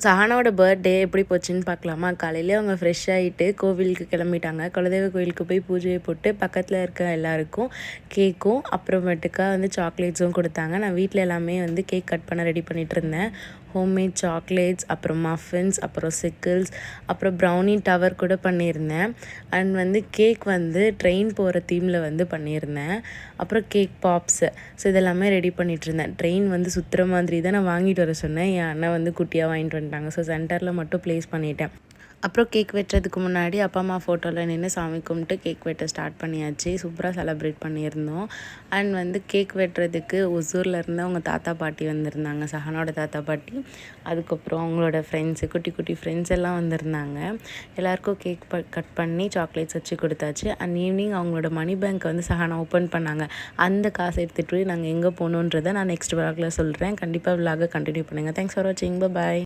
சஹானாவோட birthday எப்படி போச்சுன்னு பார்க்கலாமா. காலையிலே அவங்க ஃப்ரெஷ் ஆகிட்டு கோவிலுக்கு கிளம்பிட்டாங்க. குலதெய்வ கோவிலுக்கு போய் பூஜையை போட்டு பக்கத்தில் இருக்க எல்லாருக்கும் கேக்கும் அப்புறமேட்டுக்கா சாக்லேட்ஸும் கொடுத்தாங்க. நான் வீட்டில் எல்லாமே கேக் கட் பண்ண ரெடி பண்ணிகிட்டு இருந்தேன். ஹோம்மேட் சாக்லேட்ஸ், அப்புறம் மஃபின்ஸ், அப்புறம் சிக்கிள்ஸ், அப்புறம் ப்ரௌனி டவர் கூட பண்ணியிருந்தேன். அண்ட் கேக் ட்ரெயின் போகிற தீமில் பண்ணியிருந்தேன். அப்புறம் கேக் பாப்ஸு. ஸோ இதெல்லாமே ரெடி பண்ணிகிட்டு இருந்தேன். ட்ரெயின் சுற்றுற மாதிரி தான் நான் வாங்கிட்டு வர சொன்னேன். என் அண்ணன் குட்டியாக வாங்கிட்டு வந்துட்டாங்க. ஸோ சென்டரில் மட்டும் ப்ளேஸ் பண்ணிட்டேன். அப்புறம் கேக் வெட்டுறதுக்கு முன்னாடி அப்பா அம்மா ஃபோட்டோவில் நின்று சாமி கும்பிட்டு கேக் வெட்ட ஸ்டார்ட் பண்ணியாச்சு. சூப்பராக செலப்ரேட் பண்ணியிருந்தோம். அண்ட் கேக் வெட்டுறதுக்கு ஒசூரில் இருந்து அவங்க தாத்தா பாட்டி வந்திருந்தாங்க, சஹானோட தாத்தா பாட்டி. அதுக்கப்புறம் அவங்களோட ஃப்ரெண்ட்ஸு, குட்டி குட்டி ஃப்ரெண்ட்ஸ் எல்லாம் வந்திருந்தாங்க. எல்லாேருக்கும் கேக் கட் பண்ணி சாக்லேட்ஸ் வச்சு கொடுத்தாச்சு. அண்ட் ஈவினிங் அவங்களோட மணி பேங்க் சஹானா ஓப்பன் பண்ணாங்க. அந்த காசை எடுத்துகிட்டு போய் நாங்கள் எங்கே போகணுன்றதை நான் நெக்ஸ்ட் விலாகில் சொல்கிறேன். கண்டிப்பாக விலாகை கண்டினியூ பண்ணுங்கள். தேங்க்ஸ் ஃபார் வாட்சிங். பாய்.